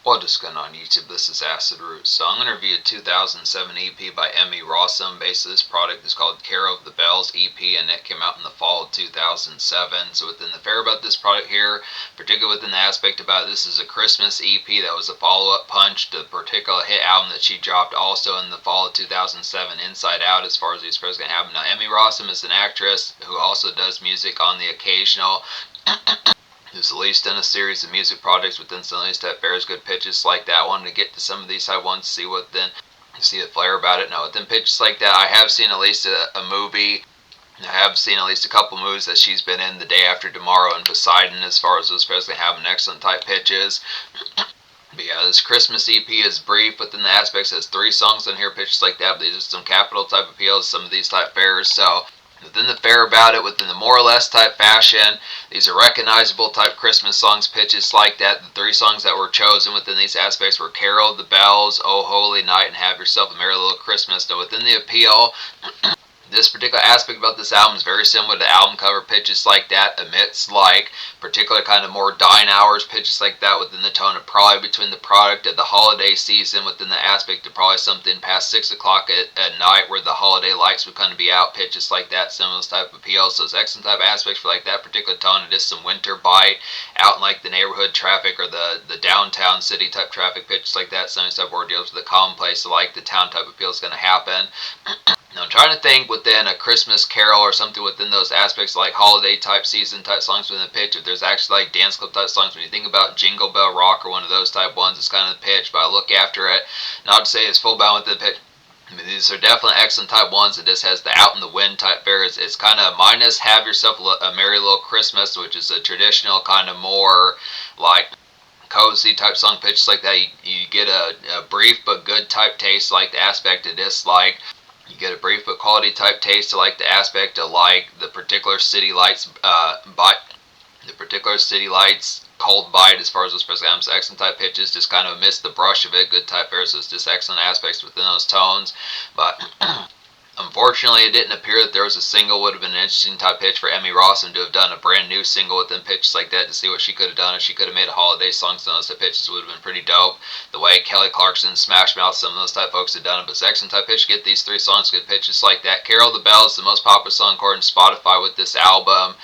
What is going on YouTube? This is Acid Root. So I'm going to review a 2007 EP by Emmy Rossum. Basically, this product is called Carol of the Bells EP, and it came out in the fall of 2007. So within the fair about this product here, particularly within the aspect about this is a Christmas EP that was a follow-up punch to the particular hit album that she dropped also in the fall of 2007, Inside Out, as far as these pros going to happen. Now, Emmy Rossum is an actress who also does music on the occasional who's at least done a series of music projects within some of these type fairs, good pitches like that. I wanted to get to some of these I want to see what then see the flair about it. Now within pitches like that, I have seen at least a movie. I have seen at least a couple movies that she's been in, The Day After Tomorrow and Poseidon, as far as those presently have an excellent type pitches. But yeah, this Christmas EP is brief within the aspects. It has 3 songs on here, pitches like that, but these are some capital type appeals, some of these type fairs. So within the fair about it, within the more or less type fashion, these are recognizable type Christmas songs, pitches like that. The 3 songs that were chosen within these aspects were Carol of the Bells, Oh Holy Night, and Have Yourself a Merry Little Christmas. Now within the appeal, this particular aspect about this album is very similar to album cover pitches like that, amidst like particular kind of more dying hours pitches like that within the tone of probably between the product of the holiday season within the aspect of probably something past 6 o'clock at night where the holiday lights would kind of be out, pitches like that, some of those type of appeals. So it's excellent type of aspects for like that particular tone of just some winter bite out in like the neighborhood traffic or the downtown city type traffic pitches like that, some of these type of ordeals with the commonplace of like the town type of appeal is going to happen. Now I'm trying to think within a Christmas carol or something within those aspects like holiday type season type songs within the pitch. If there's actually like dance club type songs, when you think about Jingle Bell Rock or one of those type ones, it's kind of the pitch. But I look after it, not to say it's full bound with the pitch. I mean, these are definitely excellent type ones. It just has the out in the wind type fare. It's kind of minus Have Yourself a Merry Little Christmas, which is a traditional kind of more like cozy type song pitches like that. You get a brief but good type taste like the aspect of this like you get a brief but quality type taste to like the aspect of like the particular city lights the particular city lights cold bite as far as those present albums. Excellent type pitches, just kind of miss the brush of it, good type airs, so it's just excellent aspects within those tones. But unfortunately, it didn't appear that there was a single. Would have been an interesting type pitch for Emmy Rossum to have done a brand new single within pitches like that to see what she could have done. If she could have made a holiday song, some of those type pitches would have been pretty dope. The way Kelly Clarkson, Smash Mouth, some of those type folks had done it. But it's excellent type pitch to get these 3 songs, good pitches like that. Carol of the Bells, the most popular song according to Spotify with this album.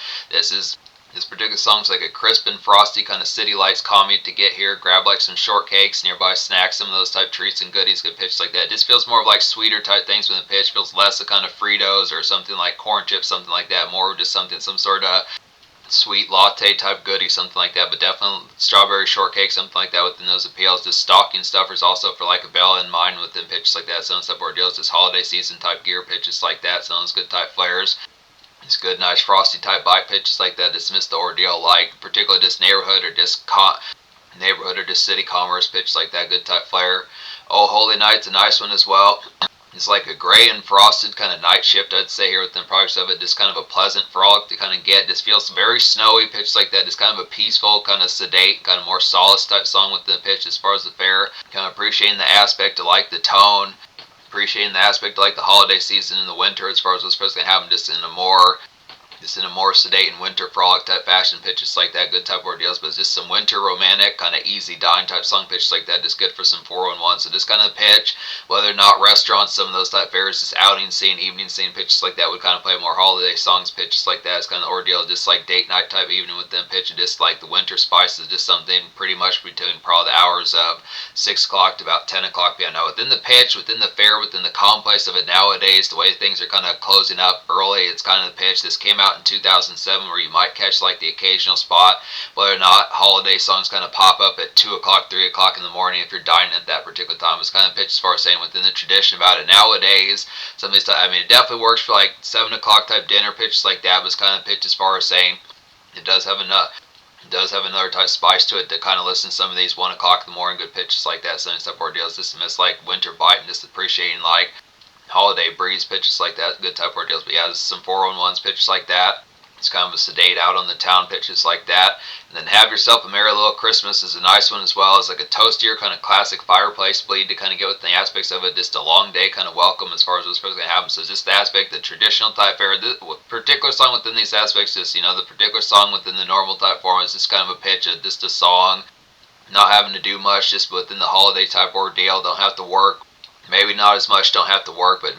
This particular song's like a crisp and frosty kind of city lights commute to get here. Grab like some shortcakes, nearby snacks, some of those type treats and goodies, good pitch like that. It just feels more of like sweeter type things when the pitch feels less of kind of Fritos or something like corn chips, something like that. More just something, some sort of sweet latte type goodie, something like that. But definitely strawberry shortcake, something like that within those appeals. Just stocking stuffers also for like a bell in mind within pitches like that. Some stuff ordeals, just holiday season type gear pitches like that. Some of those good type flares. It's good, nice frosty type bite pitches like that. Dismiss the ordeal, like particularly just neighborhood or just city commerce pitches like that. Good type flair. Oh Holy Night's a nice one as well. It's like a gray and frosted kind of night shift, I'd say, here within products of it. Just kind of a pleasant frolic to kind of get. Just feels very snowy, pitch like that. Just kind of a peaceful, kind of sedate, kind of more solace type song within the pitch as far as the fare. Kind of appreciating the aspect of like the tone. Appreciating the aspect of like the holiday season in the winter as far as what's supposed to happen just in a more sedate and winter frolic type fashion pitches like that, good type ordeals, but it's just some winter romantic, kind of easy dying type song pitches like that, just good for some 411. So just kind of pitch, whether or not restaurants, some of those type fairs, just outing scene, evening scene pitches like that would kind of play more holiday songs pitches like that. It's kind of ordeal, just like date night type evening with them pitch, just like the winter spice is just something pretty much between probably the hours of 6 o'clock to about 10 o'clock p.m. Now within the pitch, within the fair, within the complex of it nowadays, the way things are kind of closing up early, it's kind of the pitch. This came out in 2007 where you might catch like the occasional spot, whether or not holiday songs kind of pop up at 2 o'clock, 3 o'clock in the morning if you're dining at that particular time. It's kind of pitched as far as saying within the tradition about it nowadays. Some of these, I mean, it definitely works for like 7 o'clock type dinner pitches like that, but it's kind of pitched as far as saying it does have another type spice to it to kind of listen to some of these 1 o'clock in the morning good pitches like that, some stuff ordeals, just miss like winter bite and just appreciating like holiday breeze pitches like that, good type ordeals. But yeah, there's some 411s pitches like that. It's kind of a sedate out on the town pitches like that. And then Have Yourself a Merry Little Christmas is a nice one as well. It's like a toastier kind of classic fireplace bleed to kind of get with the aspects of it. Just a long day kind of welcome as far as what's supposed to happen. So just the aspect, the traditional type fare, the particular song within these aspects is, the particular song within the normal type form is just kind of a pitch of just a song not having to do much, just within the holiday type ordeal. Don't have to work. Maybe not as much, don't have to work, but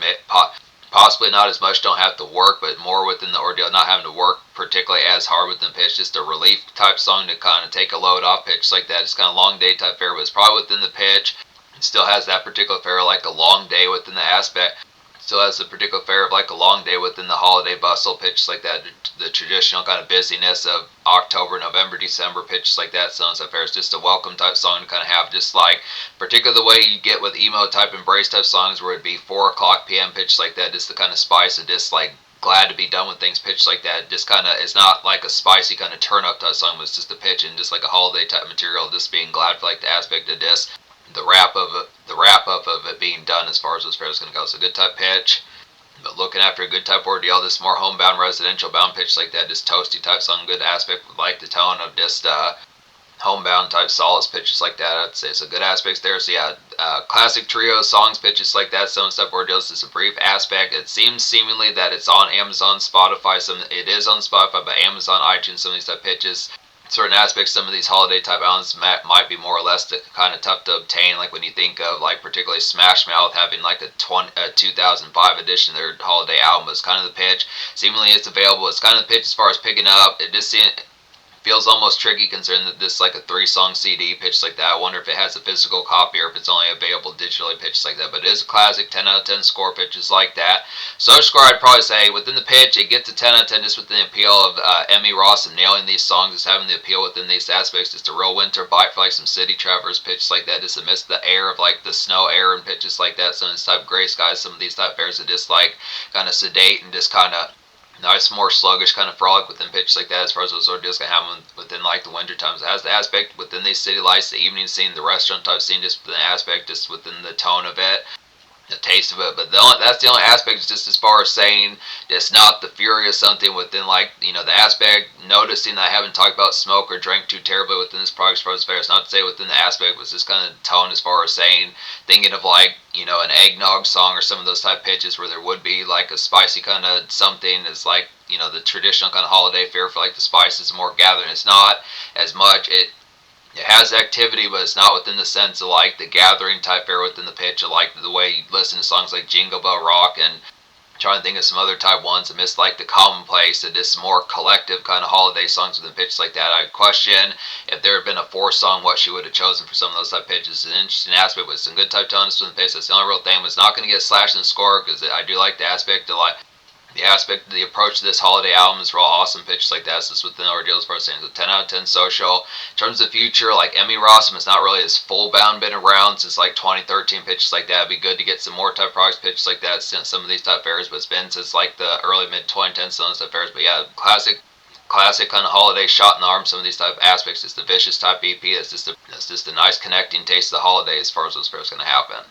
possibly not as much, don't have to work, but more within the ordeal, not having to work particularly as hard within the pitch. Just a relief type song to kind of take a load off pitch like that. It's kind of long day type fare, but it's probably within the pitch. It still has that particular fare like a long day within the aspect. Still has the particular fare of like a long day within the holiday bustle, pitches like that. The traditional kind of busyness of October, November, December, pitches like that. Sounds like it's just a welcome type song to kind of have, just like particularly the way you get with emo type embrace type songs, where it'd be 4 o'clock p.m. pitch like that. Just the kind of spice of just like glad to be done with things pitch like that. Just kind of, it's not like a spicy kind of turn up type song, but it's just a pitch and just like a holiday type material. Just being glad for like the aspect of this, the wrap up of it being done as far as this fair is going to go. So good type pitch. But looking after a good type ordeal, this more homebound residential bound pitch like that, just toasty type song, good aspect with like the tone of just homebound type solace pitches like that. I'd say so good aspects there. So yeah, classic trio songs pitches like that. Some stuff ordeals is a brief aspect. It seems seemingly that it's on Amazon, Spotify. It is on Spotify, but Amazon, iTunes. Some of these type pitches. Certain aspects, some of these holiday type albums might be more or less kind of tough to obtain. Like when you think of like particularly Smash Mouth having like a 2005 edition of their holiday album, it's kind of the pitch. Seemingly it's available. It's kind of the pitch as far as picking up. It just feels almost tricky considering that this is like a 3-song CD pitched like that. I wonder if it has a physical copy or if it's only available digitally pitched like that. But it is a classic 10 out of 10 score pitches like that. So score, I'd probably say within the pitch, it gets a 10 out of 10 just within the appeal of Emmy Rossum nailing these songs, just having the appeal within these aspects. Just a real winter bite for like some city travelers pitches like that. Just amidst the air of like the snow air and pitches like that. Some of these type of gray skies, some of these type fairs are just like kind of sedate and just kind of nice, more sluggish kind of frolic within pitches like that, as far as those ordeals can happen within like the winter times. It has the aspect within these city lights, the evening scene, the restaurant type scene, just within the aspect, just within the tone of it, the taste of it. But that's the only aspect, is just as far as saying it's not the fury of something within like, the aspect, noticing that I haven't talked about smoke or drank too terribly within this product as far as fair. It's not to say within the aspect, was just kind of tone as far as saying, thinking of like, an eggnog song or some of those type pitches where there would be like a spicy kind of something, is like, the traditional kind of holiday fare for like the spices more gathering. It's not as much, it has activity, but it's not within the sense of like the gathering type fare within the pitch, of like the way you listen to songs like Jingle Bell Rock, and trying to think of some other type ones amidst like the commonplace and this more collective kind of holiday songs within pitches like that. I question if there had been a 4-song, what she would have chosen for some of those type pitches. It's an interesting aspect with some good type tones within the pitch. That's the only real thing. It's not going to get slashed in the score, because I do like the aspect of like the approach to this holiday album is real awesome pitches like that. So it's within the ordeal as far as saying, so 10 out of 10 social. In terms of future, like Emmy Rossum is not really as full bound, been around since like 2013 pitches like that. It'd be good to get some more type products pitches like that since some of these type fairs, but it's been since like the early mid 2010s some of those type fairs. But yeah, classic kind of holiday shot in the arm. Some of these type of aspects, it's the vicious type EP. It's just a nice connecting taste of the holiday as far as those fairs going to happen.